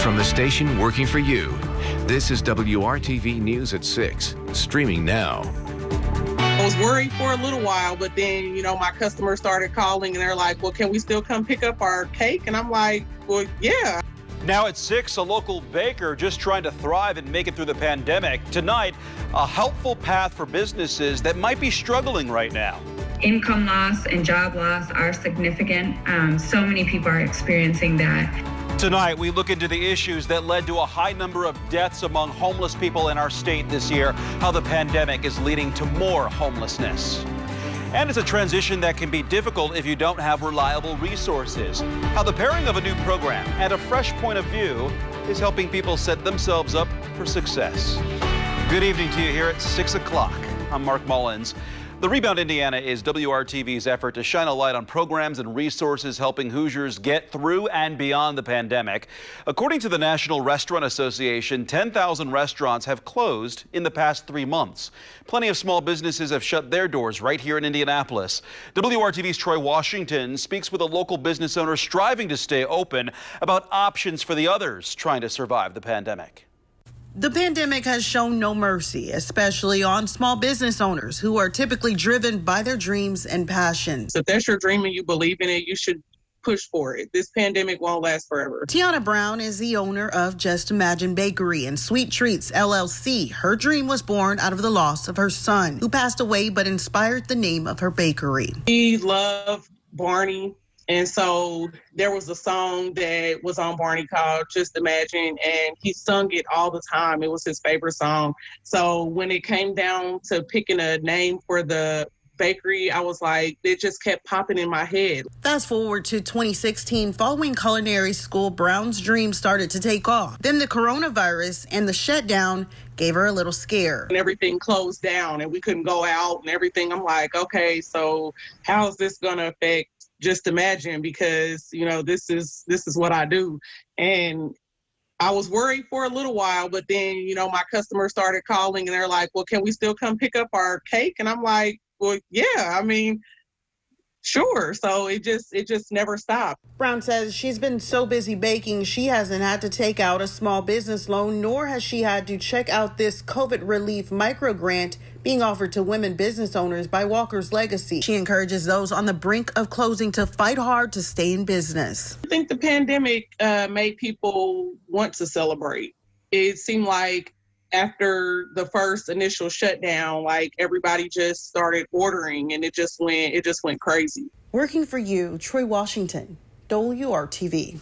From the station working for you, this is WRTV News at 6, streaming now. I was worried for a little while, but then, my customers started calling and they're like, well, can we still come pick up our cake? And I'm like, well, yeah. Now at 6, a local baker just trying to thrive and make it through the pandemic. Tonight, a helpful path for businesses that might be struggling right now. Income loss and job loss are significant. So many people are experiencing that. Tonight, we look into the issues that led to a high number of deaths among homeless people in our state this year, how the pandemic is leading to more homelessness. And it's a transition that can be difficult if you don't have reliable resources. How the pairing of a new program and a fresh point of view is helping people set themselves up for success. Good evening to you here at 6 o'clock. I'm Mark Mullins. The Rebound Indiana is WRTV's effort to shine a light on programs and resources helping Hoosiers get through and beyond the pandemic. According to the National Restaurant Association, 10,000 restaurants have closed in the past 3 months. Plenty of small businesses have shut their doors right here in Indianapolis. WRTV's Troy Washington speaks with a local business owner striving to stay open about options for the others trying to survive the pandemic. The pandemic has shown no mercy, especially on small business owners who are typically driven by their dreams and passions. So if that's your dream and you believe in it, you should push for it. This pandemic won't last forever. Tiana Brown is the owner of Just Imagine Bakery and Sweet Treats, LLC. Her dream was born out of the loss of her son, who passed away but inspired the name of her bakery. He loved Barney. And so there was a song that was on Barney called Just Imagine, and he sung it all the time. It was his favorite song. So when it came down to picking a name for the bakery, I was like, it just kept popping in my head. Fast forward to 2016, following culinary school, Brown's dream started to take off. Then the coronavirus and the shutdown gave her a little scare. And everything closed down and we couldn't go out and everything. I'm like, okay, so how is this going to affect Just Imagine, because this is what I do. And I was worried for a little while, but then my customers started calling and they're like, well, can we still come pick up our cake? And I'm like, well, yeah, sure. So it just never stopped. Brown says she's been so busy baking, she hasn't had to take out a small business loan, nor has she had to check out this COVID relief micro grant being offered to women business owners by Walker's Legacy. She encourages those on the brink of closing to fight hard to stay in business. I think the pandemic made people want to celebrate. It seemed like after the first initial shutdown, like everybody just started ordering and it just went crazy. Working for you, Troy Washington, WRTV.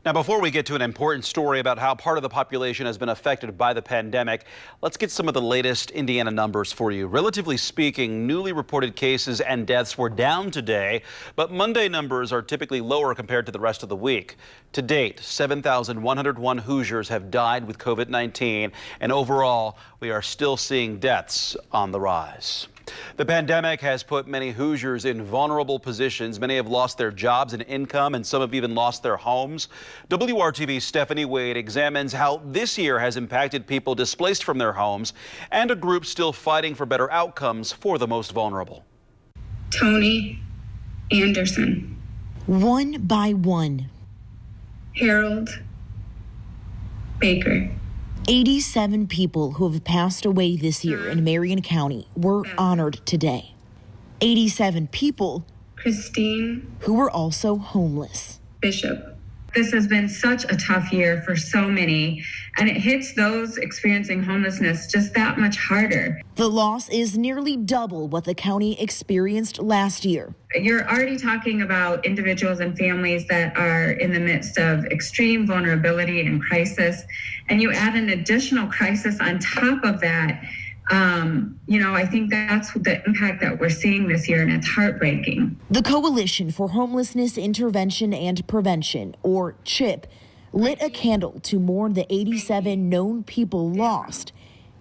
Now, before we get to an important story about how part of the population has been affected by the pandemic, let's get some of the latest Indiana numbers for you. Relatively speaking, newly reported cases and deaths were down today, but Monday numbers are typically lower compared to the rest of the week. To date, 7,101 Hoosiers have died with COVID-19, and overall, we are still seeing deaths on the rise. The pandemic has put many Hoosiers in vulnerable positions. Many have lost their jobs and income, and some have even lost their homes. WRTV's Stephanie Wade examines how this year has impacted people displaced from their homes and a group still fighting for better outcomes for the most vulnerable. Tony Anderson. One by one. Harold Baker. 87 people who have passed away this year in Marion County were honored today. 87 people Christine who were also homeless. Bishop. This has been such a tough year for so many, and it hits those experiencing homelessness just that much harder. The loss is nearly double what the county experienced last year. You're already talking about individuals and families that are in the midst of extreme vulnerability and crisis, and you add an additional crisis on top of that. I think that's the impact that we're seeing this year, and it's heartbreaking. The Coalition for Homelessness Intervention and Prevention, or CHIP, lit a candle to mourn the 87 known people lost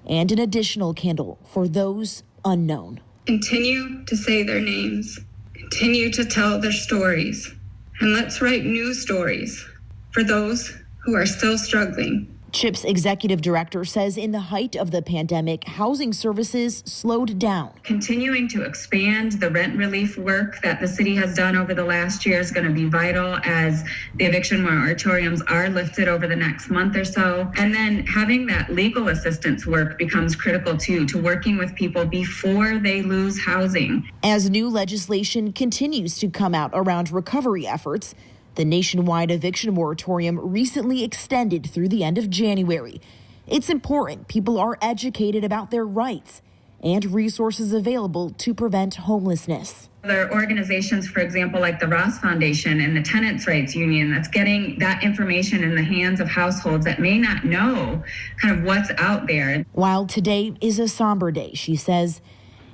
and an additional candle for those unknown. Continue to say their names, continue to tell their stories, and let's write new stories for those who are still struggling. CHIP's executive director says in the height of the pandemic, housing services slowed down. Continuing to expand the rent relief work that the city has done over the last year is going to be vital as the eviction moratoriums are lifted over the next month or so. And then having that legal assistance work becomes critical too, to working with people before they lose housing. As new legislation continues to come out around recovery efforts, the nationwide eviction moratorium recently extended through the end of January. It's important people are educated about their rights and resources available to prevent homelessness. There are organizations, for example, like the Ross Foundation and the Tenants' Rights Union, that's getting that information in the hands of households that may not know kind of what's out there. While today is a somber day, she says,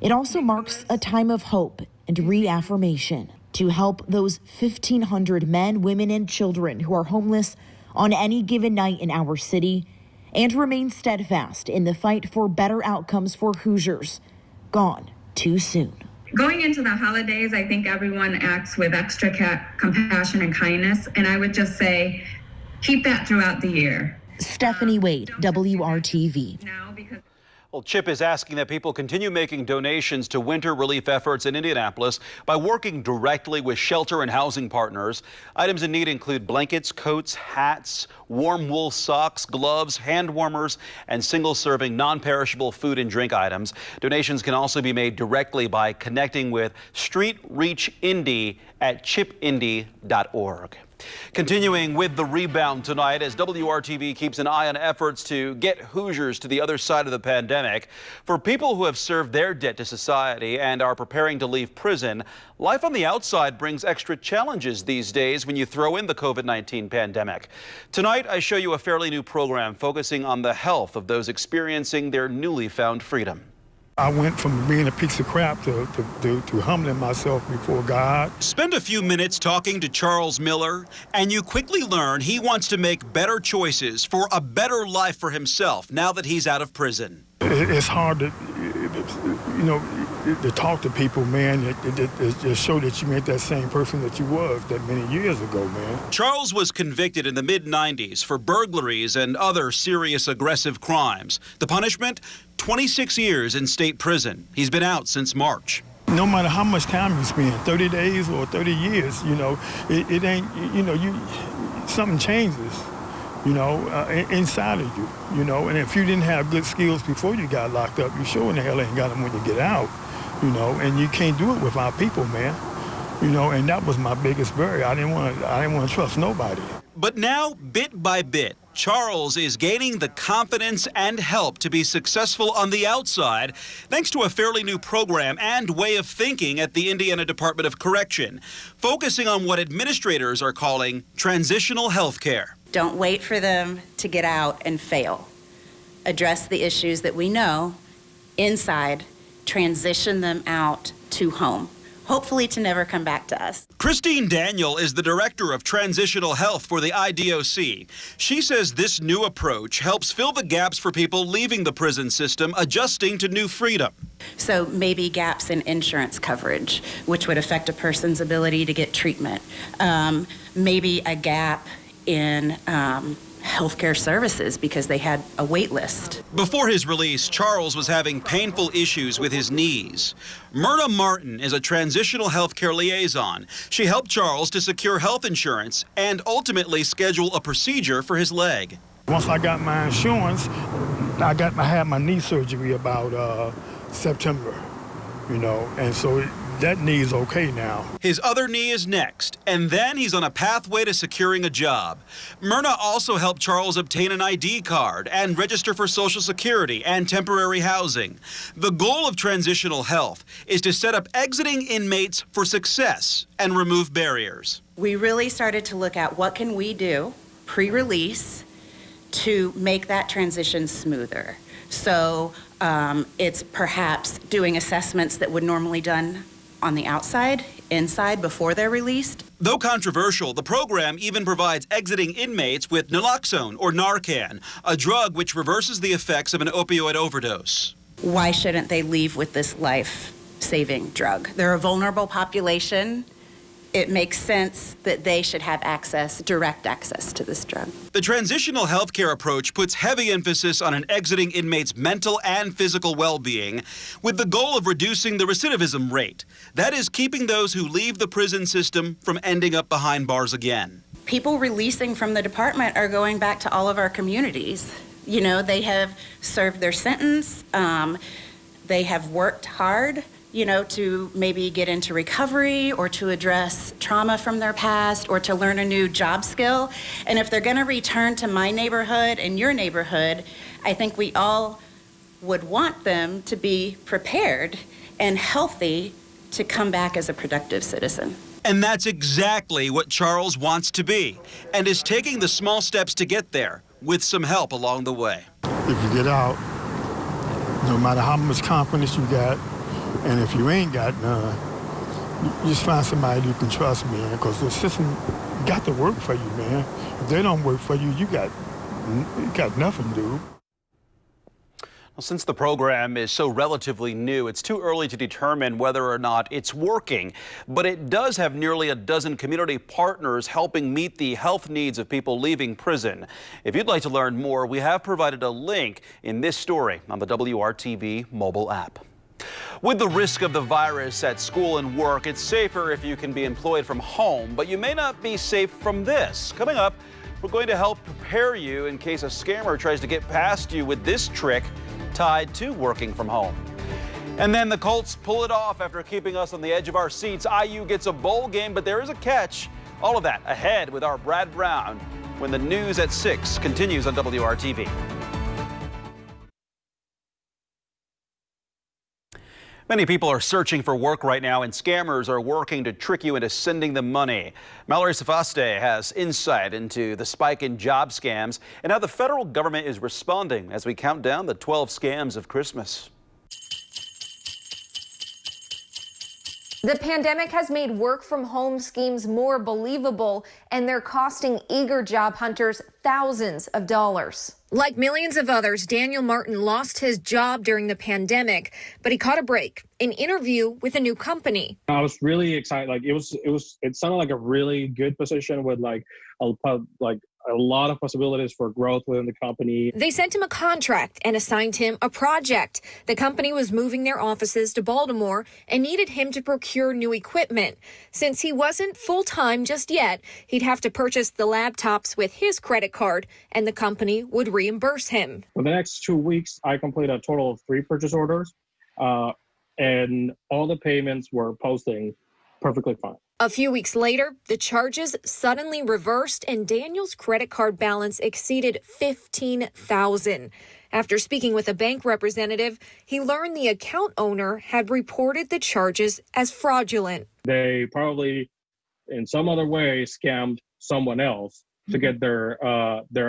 it also marks a time of hope and reaffirmation to help those 1,500 men, women, and children who are homeless on any given night in our city, and remain steadfast in the fight for better outcomes for Hoosiers gone too soon. Going into the holidays, I think everyone acts with extra compassion and kindness, and I would just say, keep that throughout the year. Stephanie Wade, WRTV. Well, CHIP is asking that people continue making donations to winter relief efforts in Indianapolis by working directly with shelter and housing partners. Items in need include blankets, coats, hats, warm wool socks, gloves, hand warmers, and single-serving non-perishable food and drink items. Donations can also be made directly by connecting with Street Reach Indy at chipindy.org. Continuing with the rebound tonight as WRTV keeps an eye on efforts to get Hoosiers to the other side of the pandemic. For people who have served their debt to society and are preparing to leave prison, life on the outside brings extra challenges these days when you throw in the COVID-19 pandemic. Tonight, I show you a fairly new program focusing on the health of those experiencing their newly found freedom. I went from being a piece of crap to humbling myself before God. Spend a few minutes talking to Charles Miller, and you quickly learn he wants to make better choices for a better life for himself now that he's out of prison. It's hard to, to talk to people, man. It just show that you ain't that same person that you was that many years ago, man. Charles was convicted in the mid-90s for burglaries and other serious aggressive crimes. The punishment? 26 years in state prison. He's been out since March. No matter how much time you spend, 30 days or 30 years, it ain't, something changes, inside of you, and if you didn't have good skills before you got locked up, you sure in the hell ain't got them when you get out, and you can't do it without people, man, and that was my biggest barrier. I didn't want to trust nobody. But now, bit by bit, Charles is gaining the confidence and help to be successful on the outside thanks to a fairly new program and way of thinking at the Indiana Department of Correction, focusing on what administrators are calling transitional health care. Don't wait for them to get out and fail. Address the issues that we know inside, transition them out to home, hopefully to never come back to us. Christine Daniel is the director of transitional health for the IDOC. She says this new approach helps fill the gaps for people leaving the prison system, adjusting to new freedom. So maybe gaps in insurance coverage, which would affect a person's ability to get treatment. Maybe a gap in healthcare services because they had a wait list. Before his release, Charles was having painful issues with his knees. Myrna Martin is a transitional healthcare liaison. She helped Charles to secure health insurance and ultimately schedule a procedure for his leg. Once I got my insurance, I had my knee surgery about September, and so that knee is okay now. His other knee is next, and then he's on a pathway to securing a job. Myrna also helped Charles obtain an ID card and register for Social Security and temporary housing. The goal of transitional health is to set up exiting inmates for success and remove barriers. We really started to look at what can we do pre-release to make that transition smoother. So it's perhaps doing assessments that would normally done on the outside, inside, before they're released. Though controversial, the program even provides exiting inmates with naloxone or Narcan, a drug which reverses the effects of an opioid overdose. Why shouldn't they leave with this life-saving drug? They're a vulnerable population, it makes sense that they should have direct access to this drug. The transitional healthcare approach puts heavy emphasis on an exiting inmate's mental and physical well-being with the goal of reducing the recidivism rate. That is, keeping those who leave the prison system from ending up behind bars again. People releasing from the department are going back to all of our communities. You know, they have served their sentence, they have worked hard, you know, to maybe get into recovery or to address trauma from their past or to learn a new job skill. And if they're going to return to my neighborhood and your neighborhood, I think we all would want them to be prepared and healthy to come back as a productive citizen. And that's exactly what Charles wants to be and is taking the small steps to get there with some help along the way. If you get out, no matter how much confidence you got, and if you ain't got none, you just find somebody you can trust, man, because the system got to work for you, man. If they don't work for you, you got nothing, dude. Well, since the program is so relatively new, it's too early to determine whether or not it's working. But it does have nearly a dozen community partners helping meet the health needs of people leaving prison. If you'd like to learn more, we have provided a link in this story on the WRTV mobile app. With the risk of the virus at school and work, it's safer if you can be employed from home, but you may not be safe from this. Coming up, we're going to help prepare you in case a scammer tries to get past you with this trick tied to working from home. And then the Colts pull it off after keeping us on the edge of our seats. IU gets a bowl game, but there is a catch. All of that ahead with our Brad Brown when the news at 6 continues on WRTV. Many people are searching for work right now, and scammers are working to trick you into sending them money. Mallory Safaste has insight into the spike in job scams and how the federal government is responding as we count down the 12 scams of Christmas. The pandemic has made work from home schemes more believable, and they're costing eager job hunters thousands of dollars. Like millions of others, Daniel Martin lost his job during the pandemic, but he caught a break, an interview with a new company. I was really excited. Like it sounded like a really good position with a lot of possibilities for growth within the company. They sent him a contract and assigned him a project. The company was moving their offices to Baltimore and needed him to procure new equipment. Since he wasn't full-time just yet, he'd have to purchase the laptops with his credit card, and the company would reimburse him. For the next 2 weeks, I completed a total of 3 purchase orders, and all the payments were posting perfectly fine. A few weeks later, the charges suddenly reversed and Daniel's credit card balance exceeded $15,000. After speaking with a bank representative, he learned the account owner had reported the charges as fraudulent. They probably, in some other way, scammed someone else to get their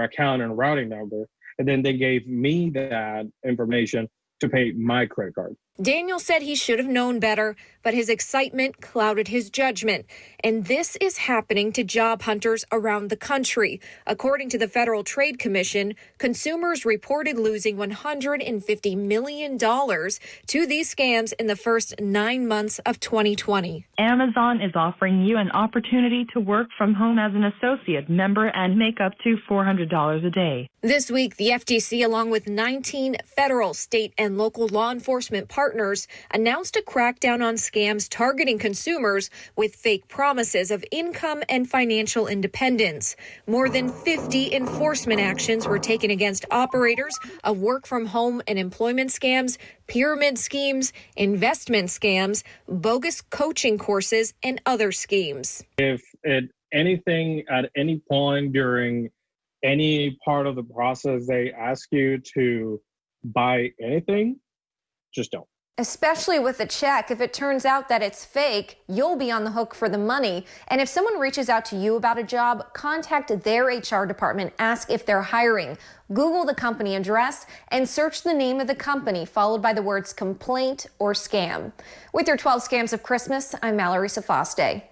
account and routing number, and then they gave me that information to pay my credit card. Daniel said he should have known better, but his excitement clouded his judgment. And this is happening to job hunters around the country. According to the Federal Trade Commission, consumers reported losing $150 million to these scams in the first 9 months of 2020. Amazon is offering you an opportunity to work from home as an associate member and make up to $400 a day. This week, the FTC, along with 19 federal, state, and local law enforcement partners, announced a crackdown on scams targeting consumers with fake promises of income and financial independence. More than 50 enforcement actions were taken against operators of work-from-home and employment scams, pyramid schemes, investment scams, bogus coaching courses, and other schemes. If anything at any point during any part of the process they ask you to buy anything, just don't. Especially with a check, if it turns out that it's fake, you'll be on the hook for the money. And if someone reaches out to you about a job, contact their HR department, ask if they're hiring. Google the company address and search the name of the company, followed by the words complaint or scam. With your 12 scams of Christmas, I'm Mallory Safaste.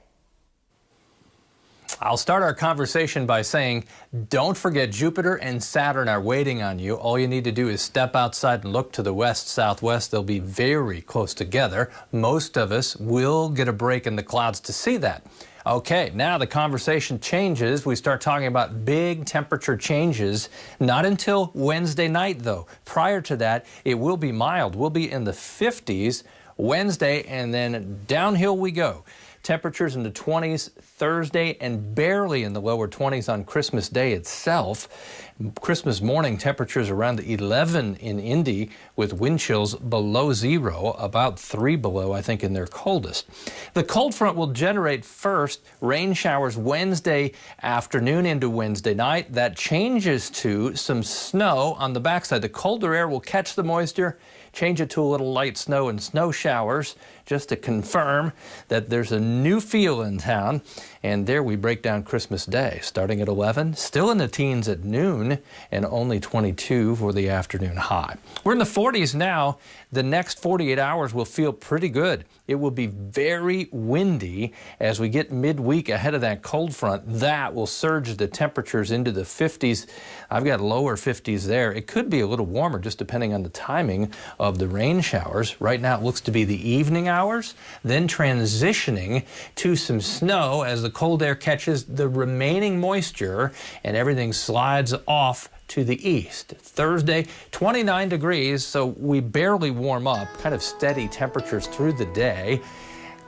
I'll start our conversation by saying, don't forget Jupiter and Saturn are waiting on you. All you need to do is step outside and look to the west-southwest. They'll be very close together. Most of us will get a break in the clouds to see that. Okay, now the conversation changes. We start talking about big temperature changes. Not until Wednesday night, though. Prior to that, it will be mild. We'll be in the 50s Wednesday, and then downhill we go. Temperatures in the 20s Thursday and barely in the lower 20s on Christmas Day itself. Christmas morning temperatures around 11 in Indy with wind chills below 0, about 3 below, I think, in their coldest. The cold front will generate first rain showers Wednesday afternoon into Wednesday night. That changes to some snow on the backside. The colder air will catch the moisture, change it to a little light snow and snow showers, just to confirm that there's a new feel in town. And there we break down Christmas Day, starting at 11, still in the teens at noon, and only 22 for the afternoon high. We're in the 40s now. The next 48 hours will feel pretty good. It will be very windy as we get midweek ahead of that cold front. That will surge the temperatures into the 50s. I've got lower 50s there. It could be a little warmer just depending on the timing of the rain showers. Right now it looks to be the evening hours, then transitioning to some snow as the cold air catches the remaining moisture and everything slides off to the east. Thursday, 29 degrees, so we barely warm up, kind of steady temperatures through the day.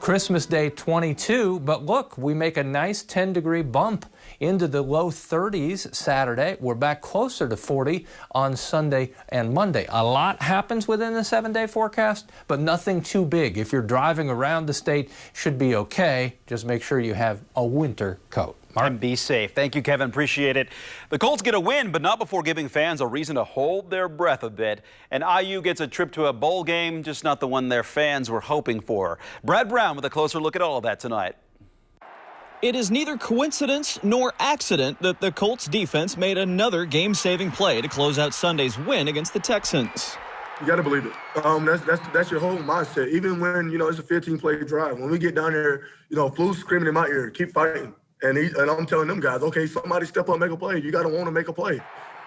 Christmas Day, 22, but look, we make a nice 10-degree bump into the low 30s Saturday. We're back closer to 40 on Sunday and Monday. A lot happens within the 7-day forecast, but nothing too big. If you're driving around the state, should be okay. Just make sure you have a winter coat. And be safe. Thank you, Kevin. Appreciate it. The Colts get a win, but not before giving fans a reason to hold their breath a bit. And IU gets a trip to a bowl game, just not the one their fans were hoping for. Brad Brown with a closer look at all of that tonight. It is neither coincidence nor accident that the Colts defense made another game-saving play to close out Sunday's win against the Texans. You got to believe it. That's your whole mindset. Even when, it's a 15-play drive. When we get down there, Flu's screaming in my ear, keep fighting. And I'm telling them guys, okay, somebody step up, make a play. You got to want to make a play.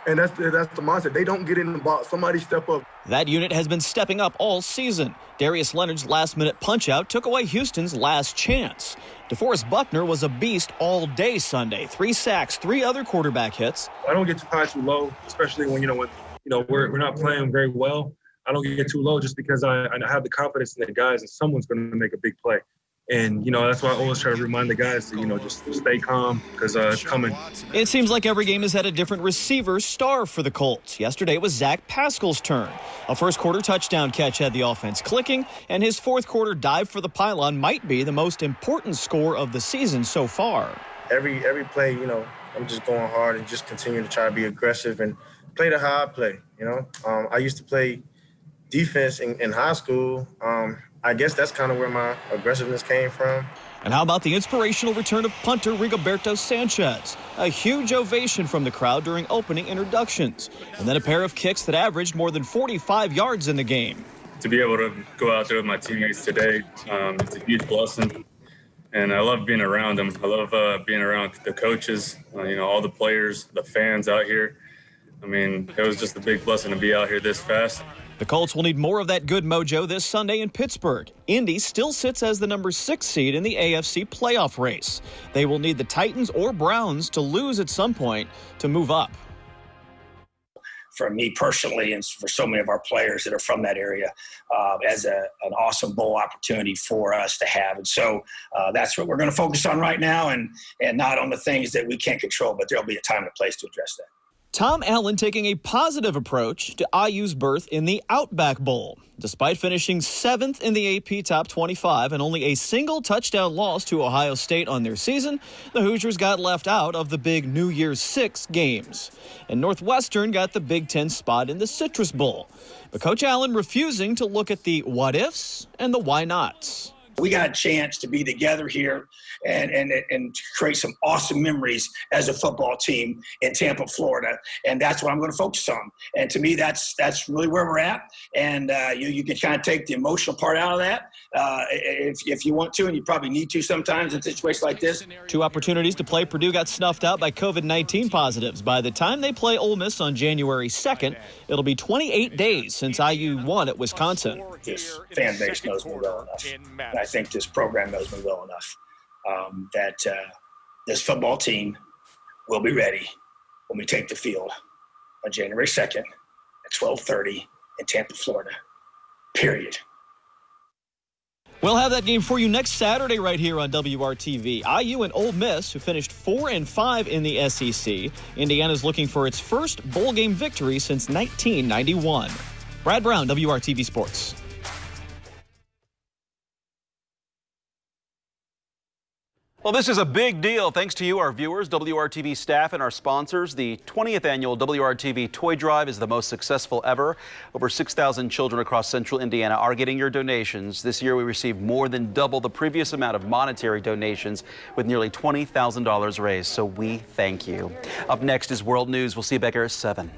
And that's the mindset. They don't get in the box. Somebody step up. That unit has been stepping up all season. Darius Leonard's last-minute punch-out took away Houston's last chance. DeForest Buckner was a beast all day Sunday. 3 sacks, 3 other quarterback hits. I don't get too high, too low, especially when we're not playing very well. I don't get too low just because I have the confidence in the guys and someone's going to make a big play. And, that's why I always try to remind the guys to, just stay calm because it's coming. It seems like every game has had a different receiver star for the Colts. Yesterday it was Zach Pascal's turn. A first-quarter touchdown catch had the offense clicking, and his fourth-quarter dive for the pylon might be the most important score of the season so far. Every play, I'm just going hard and just continue to try to be aggressive and play the how I play, I used to play defense in high school. I guess that's kind of where my aggressiveness came from. And how about the inspirational return of punter Rigoberto Sanchez? A huge ovation from the crowd during opening introductions. And then a pair of kicks that averaged more than 45 yards in the game. To be able to go out there with my teammates today, it's a huge blessing. And I love being around them. I love being around the coaches, all the players, the fans out here. It was just a big blessing to be out here this fast. The Colts will need more of that good mojo this Sunday in Pittsburgh. Indy still sits as the number 6 seed in the AFC playoff race. They will need the Titans or Browns to lose at some point to move up. For me personally, and for so many of our players that are from that area, as an awesome bowl opportunity for us to have. And so that's what we're going to focus on right now, and not on the things that we can't control, but there'll be a time and place to address that. Tom Allen taking a positive approach to IU's berth in the Outback Bowl. Despite finishing 7th in the AP Top 25 and only a single touchdown loss to Ohio State on their season, the Hoosiers got left out of the big New Year's 6 games. And Northwestern got the Big Ten spot in the Citrus Bowl. But Coach Allen refusing to look at the what-ifs and the why-nots. We got a chance to be together here and create some awesome memories as a football team in Tampa, Florida. And that's what I'm going to focus on. And to me, that's really where we're at. And you can kind of take the emotional part out of that if you want to, and you probably need to sometimes in situations like this. 2 opportunities to play Purdue got snuffed out by COVID-19 positives. By the time they play Ole Miss on January 2nd, it'll be 28 days since IU won at Wisconsin. This fan base knows me well enough. And I think this program knows me well enough. that this football team will be ready when we take the field on January 2nd at 12:30 in Tampa, Florida, period. We'll have that game for you next Saturday right here on WRTV. IU and Ole Miss, who finished 4-5 in the SEC. Indiana's looking for its first bowl game victory since 1991. Brad Brown, WRTV Sports. Well, this is a big deal thanks to you, our viewers, WRTV staff, and our sponsors. The 20th annual WRTV Toy Drive is the most successful ever. Over 6,000 children across central Indiana are getting your donations. This year, we received more than double the previous amount of monetary donations with nearly $20,000 raised. So we thank you. Up next is World News. We'll see you back here at 7.